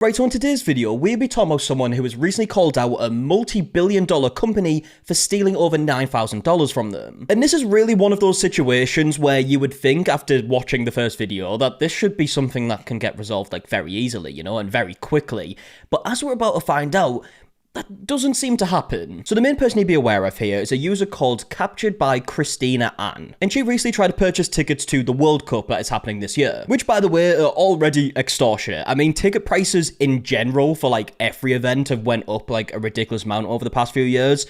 Right, so in today's video, we'll be talking about someone who has recently called out a multi-billion-dollar company for stealing over $9,000 from them. And this is really one of those situations where you would think, after watching the first video, that this should be something that can get resolved, like, very easily, you know, and very quickly. But as we're about to find out, that doesn't seem to happen. So the main person you'd be aware of here is a user called Captured by Christina Ann. And she recently tried to purchase tickets to the World Cup that is happening this year. Which, by the way, are already extortionate. I mean, ticket prices in general for, like, every event have went up, like, a ridiculous amount over the past few years.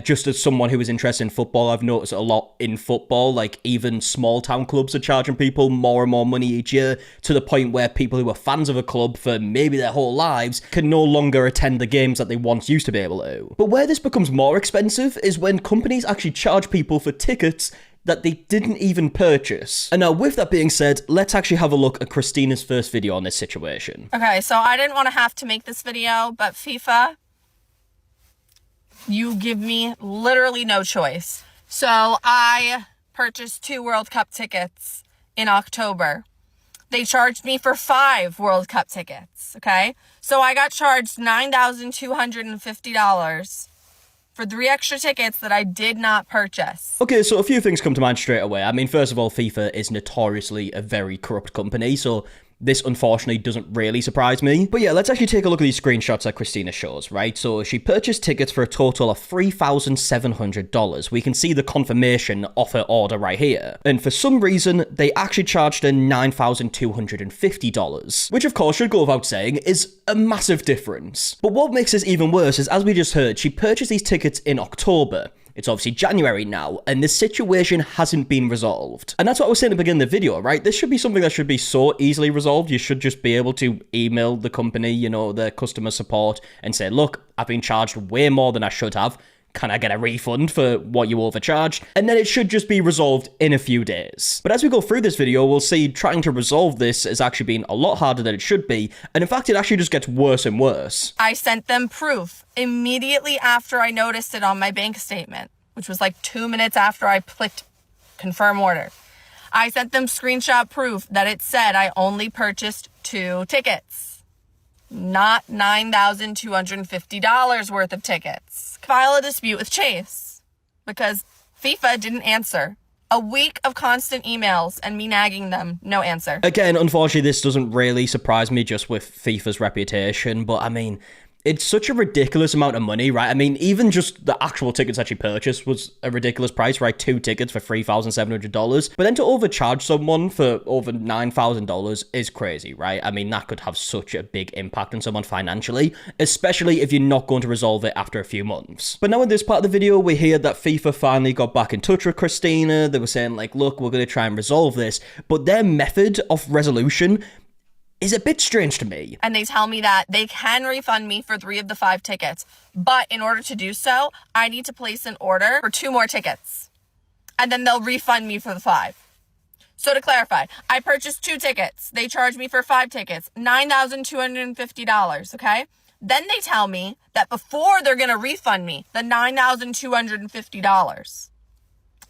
Just as someone who is interested in football, I've noticed a lot in football. Like, even small town clubs are charging people more and more money each year, to the point where people who are fans of a club for maybe their whole lives can no longer attend the games that they once used to be able to. But where this becomes more expensive is when companies actually charge people for tickets that they didn't even purchase. And now, with that being said, let's actually have a look at Christina's first video on this situation. Okay, so I didn't want to have to make this video, but FIFA, you give me literally no choice. So I purchased 2 World Cup tickets in October. They charged me for 5 World Cup tickets, okay? So I got charged $9,250 for 3 extra tickets that I did not purchase. Okay, so a few things come to mind straight away. I mean, first of all, FIFA is notoriously a very corrupt company, so this unfortunately doesn't really surprise me. But yeah, let's actually take a look at these screenshots that Christina shows, right? So she purchased tickets for a total of $3,700. We can see the confirmation of her order right here. And for some reason, they actually charged her $9,250, which of course should go without saying is a massive difference. But what makes this even worse is, as we just heard, she purchased these tickets in October. It's obviously January now, and this situation hasn't been resolved. And that's what I was saying at the beginning of the video, right? This should be something that should be so easily resolved. You should just be able to email the company, you know, their customer support, and say, look, I've been charged way more than I should have. Can I get a refund for what you overcharged? And then it should just be resolved in a few days. But as we go through this video, we'll see trying to resolve this has actually been a lot harder than it should be. And in fact, it actually just gets worse and worse. I sent them proof immediately after I noticed it on my bank statement, which was like 2 minutes after I clicked confirm order. I sent them screenshot proof that it said I only purchased 2 tickets, not $9,250 worth of tickets. File a dispute with Chase because FIFA didn't answer. A week of constant emails and me nagging them, no answer. Again, unfortunately, this doesn't really surprise me just with FIFA's reputation, but I mean, it's such a ridiculous amount of money, right? I mean, even just the actual tickets that she purchased was a ridiculous price, right? 2 tickets for $3,700. But then to overcharge someone for over $9,000 is crazy, right? I mean, that could have such a big impact on someone financially, especially if you're not going to resolve it after a few months. But now in this part of the video, we hear that FIFA finally got back in touch with Christina. They were saying, like, look, we're going to try and resolve this. But their method of resolution is a bit strange to me. And they tell me that they can refund me for 3 of the 5 tickets. But in order to do so, I need to place an order for 2 more tickets. And then they'll refund me for the 5. So to clarify, I purchased 2 tickets. They charged me for 5 tickets, $9,250, okay? Then they tell me that before they're going to refund me the $9,250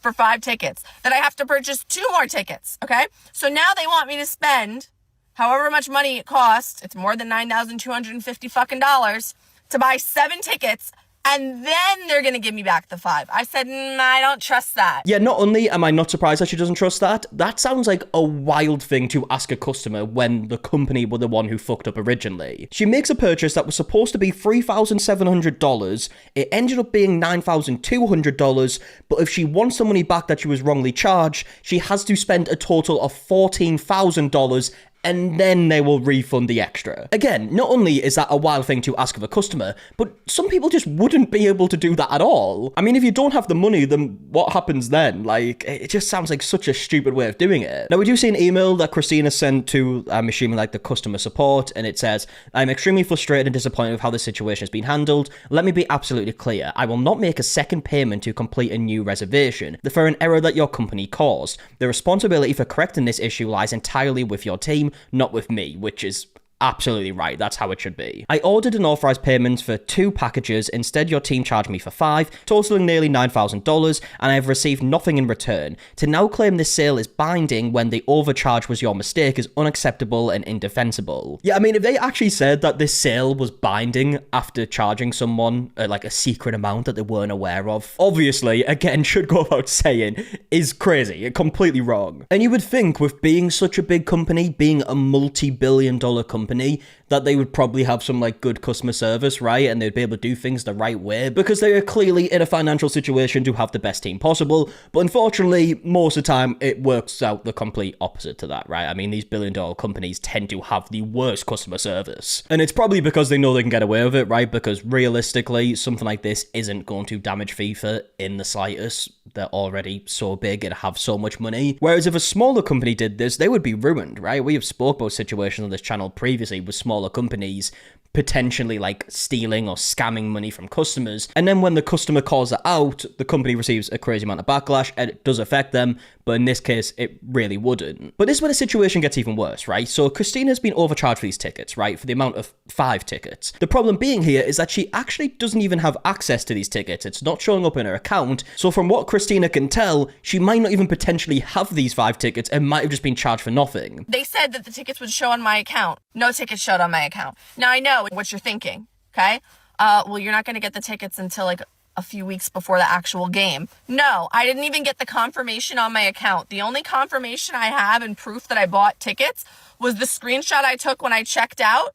for 5 tickets, that I have to purchase 2 more tickets, okay? So now they want me to spend however much money it costs, it's more than $9,250 fucking dollars, to buy 7 tickets, and then they're gonna give me back the 5. I said, I don't trust that. Yeah, not only am I not surprised that she doesn't trust that, that sounds like a wild thing to ask a customer when the company were the one who fucked up originally. She makes a purchase that was supposed to be $3,700, it ended up being $9,200, but if she wants the money back that she was wrongly charged, she has to spend a total of $14,000, and then they will refund the extra. Again, not only is that a wild thing to ask of a customer, but some people just wouldn't be able to do that at all. I mean, if you don't have the money, then what happens then? Like, it just sounds like such a stupid way of doing it. Now, we do see an email that Christina sent to, I'm assuming, like, the customer support, and it says, I'm extremely frustrated and disappointed with how this situation has been handled. Let me be absolutely clear. I will not make a second payment to complete a new reservation for an error that your company caused. The responsibility for correcting this issue lies entirely with your team, not with me, which is absolutely right. That's how it should be. I ordered and authorized payments for 2 packages. Instead, your team charged me for 5, totaling nearly $9,000, and I have received nothing in return. To now claim this sale is binding when the overcharge was your mistake is unacceptable and indefensible. Yeah, I mean, if they actually said that this sale was binding after charging someone like a secret amount that they weren't aware of, obviously, again, should go without saying, is crazy. Completely wrong. And you would think with being such a big company, being a multi-billion-dollar company, that they would probably have some like good customer service, right? And they'd be able to do things the right way because they are clearly in a financial situation to have the best team possible. But unfortunately, most of the time it works out the complete opposite to that, right? I mean, these billion-dollar companies tend to have the worst customer service. And it's probably because they know they can get away with it, right? Because realistically, something like this isn't going to damage FIFA in the slightest. They're already so big and have so much money. Whereas if a smaller company did this, they would be ruined, right? We have spoke about situations on this channel previously with smaller companies potentially like stealing or scamming money from customers. And then when the customer calls it out, the company receives a crazy amount of backlash and it does affect them. But in this case, it really wouldn't. But this is where the situation gets even worse, right? So Christina's been overcharged for these tickets, right? For the amount of 5 tickets. The problem being here is that she actually doesn't even have access to these tickets. It's not showing up in her account. So from what Christina can tell, she might not even potentially have these 5 tickets and might have just been charged for nothing. They said that the tickets would show on my account. No tickets showed on my account. Now I know what you're thinking, okay? Well, you're not going to get the tickets until like a few weeks before the actual game. No, I didn't even get the confirmation on my account. The only confirmation I have and proof that I bought tickets was the screenshot I took when I checked out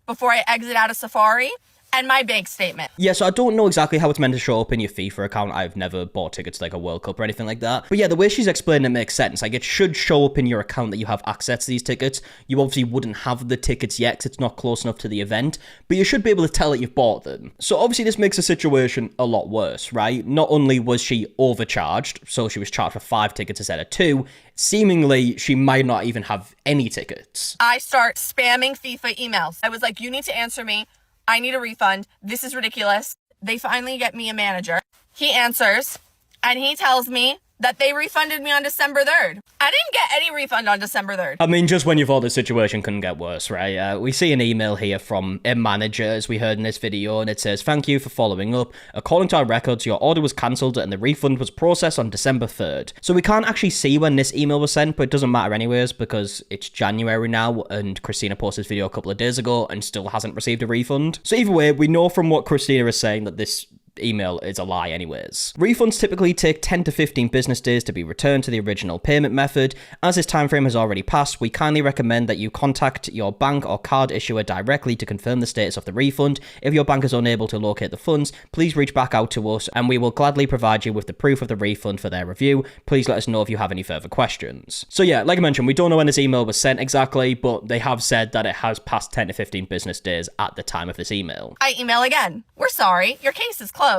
before I exit out of Safari and my bank statement. Yeah, so I don't know exactly how it's meant to show up in your FIFA account. I've never bought tickets like a World Cup or anything like that. But yeah, the way she's explained it makes sense. Like, it should show up in your account that you have access to these tickets. You obviously wouldn't have the tickets yet because it's not close enough to the event, but you should be able to tell that you've bought them. So obviously this makes the situation a lot worse, right? Not only was she overcharged, so she was charged for 5 tickets instead of 2, seemingly she might not even have any tickets. I start spamming FIFA emails. I was like, you need to answer me. I need a refund. This is ridiculous. They finally get me a manager. He answers and he tells me that they refunded me on December 3rd. I didn't get any refund on December 3rd. I mean, just when you thought the situation couldn't get worse, right? We see an email here from a manager, as we heard in this video, and it says, "Thank you for following up. According to our records, your order was cancelled and the refund was processed on December 3rd. So we can't actually see when this email was sent, but it doesn't matter anyways, because it's January now, and Christina posted this video a couple of days ago and still hasn't received a refund. So either way, we know from what Christina is saying that this email is a lie anyways. Refunds typically take 10 to 15 business days to be returned to the original payment method. As this time frame has already passed, we kindly recommend that you contact your bank or card issuer directly to confirm the status of the refund. If your bank is unable to locate the funds, please reach back out to us and we will gladly provide you with the proof of the refund for their review. Please let us know if you have any further questions." So yeah, like I mentioned, we don't know when this email was sent exactly, but they have said that it has passed 10 to 15 business days at the time of this email. I email again. We're sorry. Your case is closed.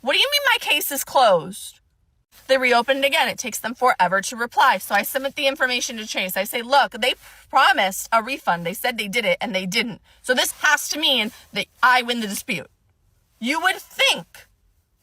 What do you mean my case is closed? They reopened again. It takes them forever to reply. So I submit the information to Chase. I say, look, they promised a refund. They said they did it and they didn't. So this has to mean that I win the dispute. You would think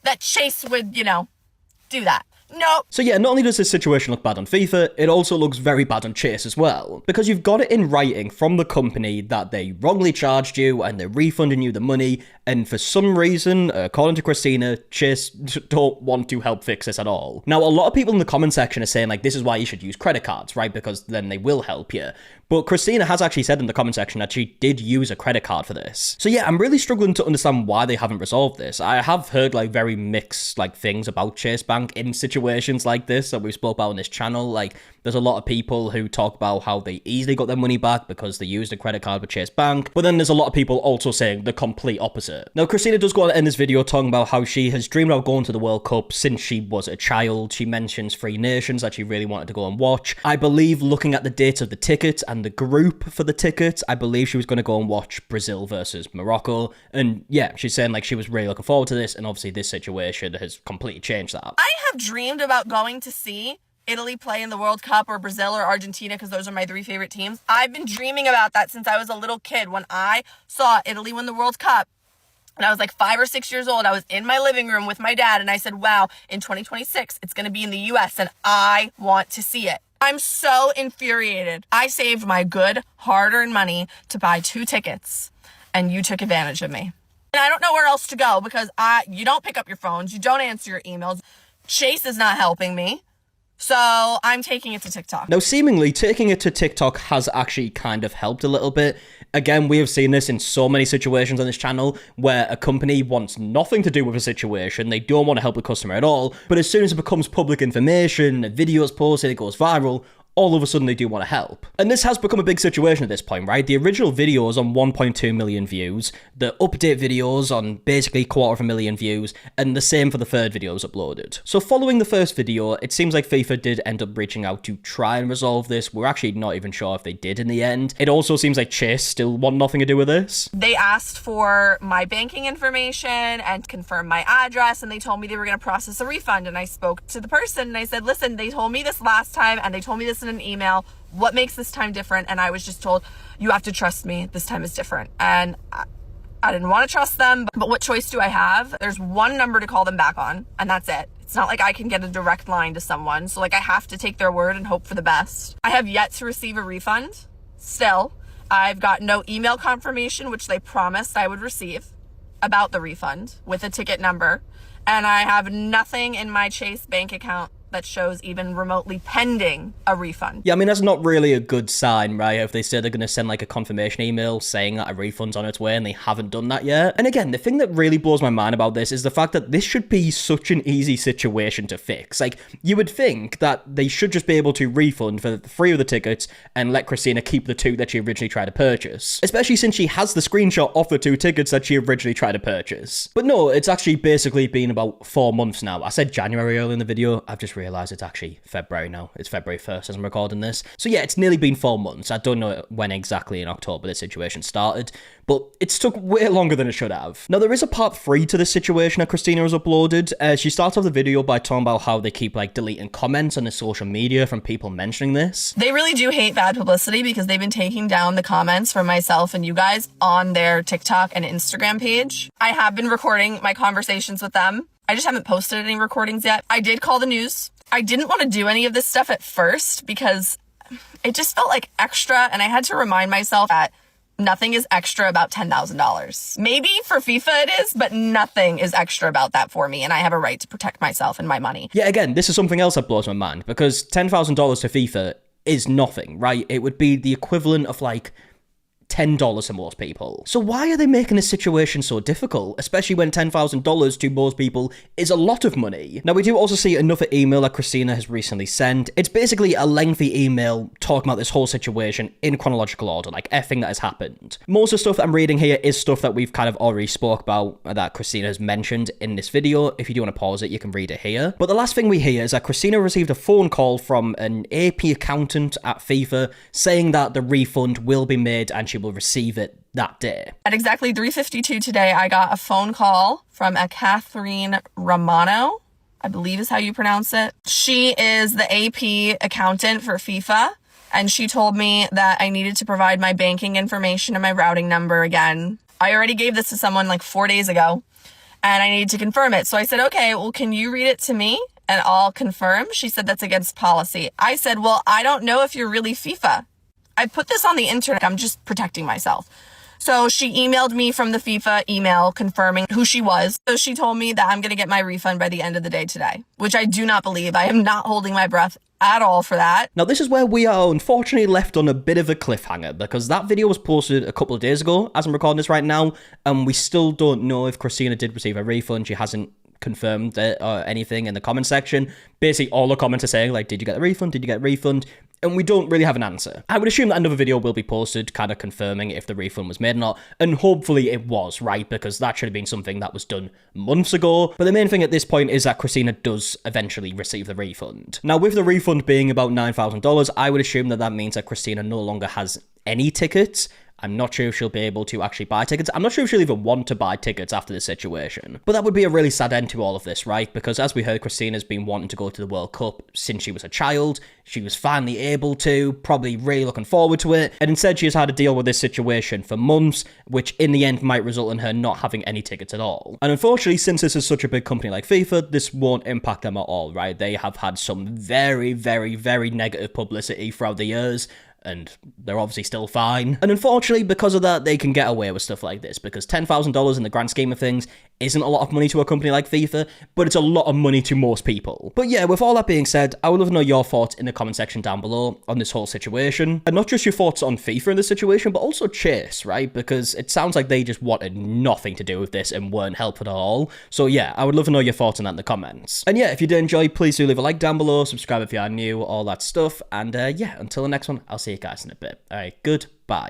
that Chase would, do that. Nope. So yeah, not only does this situation look bad on FIFA, it also looks very bad on Chase as well. Because you've got it in writing from the company that they wrongly charged you and they're refunding you the money, and for some reason, according to Christina, Chase don't want to help fix this at all. Now, a lot of people in the comment section are saying, like, this is why you should use credit cards, right? Because then they will help you. But Christina has actually said in the comment section that she did use a credit card for this. So yeah, I'm really struggling to understand why they haven't resolved this. I have heard like very mixed like things about Chase Bank in situations like this that we've spoke about on this channel. Like, there's a lot of people who talk about how they easily got their money back because they used a credit card with Chase Bank. But then there's a lot of people also saying the complete opposite. Now, Christina does go on in this video talking about how she has dreamed about going to the World Cup since she was a child. She mentions 3 nations that she really wanted to go and watch. I believe looking at the dates of the tickets and the group for the tickets, I believe she was going to go and watch Brazil versus Morocco. And yeah, she's saying like she was really looking forward to this, and obviously this situation has completely changed that. I have dreamed about going to see Italy play in the World Cup, or Brazil or Argentina, because those are my 3 favorite teams. I've been dreaming about that since I was a little kid. When I saw Italy win the World Cup, and I was like 5 or 6 years old, I was in my living room with my dad, and I said, wow, in 2026, it's going to be in the US, and I want to see it. I'm so infuriated. I saved my good, hard-earned money to buy 2 tickets, and you took advantage of me. And I don't know where else to go because you don't pick up your phones, you don't answer your emails. Chase is not helping me. So I'm taking it to TikTok. Now, seemingly, taking it to TikTok has actually kind of helped a little bit. Again, we have seen this in so many situations on this channel where a company wants nothing to do with a situation. They don't want to help the customer at all. But as soon as it becomes public information, a video is posted, it goes viral, all of a sudden they do want to help. And this has become a big situation at this point, right? The original video is on 1.2 million views, the update videos on basically 250,000 views, and the same for the third video was uploaded. So following the first video, it seems like FIFA did end up reaching out to try and resolve this. We're actually not even sure if they did in the end. It also seems like Chase still want nothing to do with this. They asked for my banking information and confirmed my address, and they told me they were going to process a refund. And I spoke to the person and I said, listen, they told me this last time and they told me this in an email. What makes this time different? And I was just told, you have to trust me. This time is different. And I didn't want to trust them, but what choice do I have? There's one number to call them back on, and that's it. It's not like I can get a direct line to someone. So like I have to take their word and hope for the best. I have yet to receive a refund. Still, I've got no email confirmation, which they promised I would receive about the refund with a ticket number. And I have nothing in my Chase bank account that shows even remotely pending a refund. Yeah, I mean, that's not really a good sign, right? If they say they're going to send like a confirmation email saying that a refund's on its way and they haven't done that yet. And again, the thing that really blows my mind about this is the fact that this should be such an easy situation to fix. Like, you would think that they should just be able to refund for 3 of the tickets and let Christina keep the 2 that she originally tried to purchase. Especially since she has the screenshot of the 2 tickets that she originally tried to purchase. But no, it's actually basically been about 4 months now. I said January earlier in the video. I've just realised it's actually February now. It's February 1st as I'm recording this. So yeah, it's nearly been 4 months. I don't know when exactly in October this situation started, but it's took way longer than it should have. Now, there is a part 3 to this situation that Christina has uploaded. She starts off the video by talking about how they keep like deleting comments on the social media from people mentioning this. They really do hate bad publicity because they've been taking down the comments from myself and you guys on their TikTok and Instagram page. I have been recording my conversations with them. I just haven't posted any recordings yet. I did call the news. I didn't want to do any of this stuff at first because it just felt like extra, and I had to remind myself that nothing is extra about $10,000. Maybe for FIFA it is, but nothing is extra about that for me, and I have a right to protect myself and my money. Yeah, again, this is something else that blows my mind, because $10,000 to FIFA is nothing, right? It would be the equivalent of like $10 to most people. So why are they making this situation so difficult, especially when $10,000 to most people is a lot of money? Now, we do also see another email that Christina has recently sent. It's basically a lengthy email talking about this whole situation in chronological order, like everything that has happened. Most of the stuff that I'm reading here is stuff that we've kind of already spoke about, that Christina has mentioned in this video. If you do want to pause it, you can read it here. But the last thing we hear is that Christina received a phone call from an AP accountant at FIFA saying that the refund will be made and she will receive it that day. At exactly 3:52 today, I got a phone call from a Catherine Romano, I believe is how you pronounce it. She is the AP accountant for FIFA, and she told me that I needed to provide my banking information and my routing number again. I already gave this to someone like 4 days ago, and I needed to confirm it. So I said, okay, well, can you read it to me and I'll confirm? She said that's against policy. I said, well, I don't know if you're really FIFA. I put this on the internet. I'm just protecting myself. So she emailed me from the FIFA email confirming who she was. So she told me that I'm going to get my refund by the end of the day today, which I do not believe. I am not holding my breath at all for that. Now, this is where we are unfortunately left on a bit of a cliffhanger, because that video was posted a couple of days ago as I'm recording this right now, and we still don't know if Christina did receive a refund. She hasn't confirmed it or anything in the comment section. Basically, all the comments are saying, like, did you get the refund? Did you get a refund? And we don't really have an answer. I would assume that another video will be posted kind of confirming if the refund was made or not, and hopefully it was, right? Because that should have been something that was done months ago. But the main thing at this point is that Christina does eventually receive the refund. Now, with the refund being about $9,000, I would assume that that means that Christina no longer has any tickets, I'm not sure if she'll be able to actually buy tickets. I'm not sure if she'll even want to buy tickets after this situation. But that would be a really sad end to all of this, right? Because as we heard, Christina's been wanting to go to the World Cup since she was a child. She was finally able to, probably really looking forward to it. And instead, she has had to deal with this situation for months, which in the end might result in her not having any tickets at all. And unfortunately, since this is such a big company like FIFA, this won't impact them at all, right? They have had some very, very, very negative publicity throughout the years, and they're obviously still fine. And unfortunately, because of that, they can get away with stuff like this, because $10,000 in the grand scheme of things isn't a lot of money to a company like FIFA, but it's a lot of money to most people. But yeah, with all that being said, I would love to know your thoughts in the comment section down below on this whole situation. And not just your thoughts on FIFA in this situation, but also Chase, right? Because it sounds like they just wanted nothing to do with this and weren't helpful at all. So yeah, I would love to know your thoughts on that in the comments. And yeah, if you did enjoy, please do leave a like down below, subscribe if you are new, all that stuff. And yeah, until the next one, I'll see you guys in a bit. Alright, goodbye.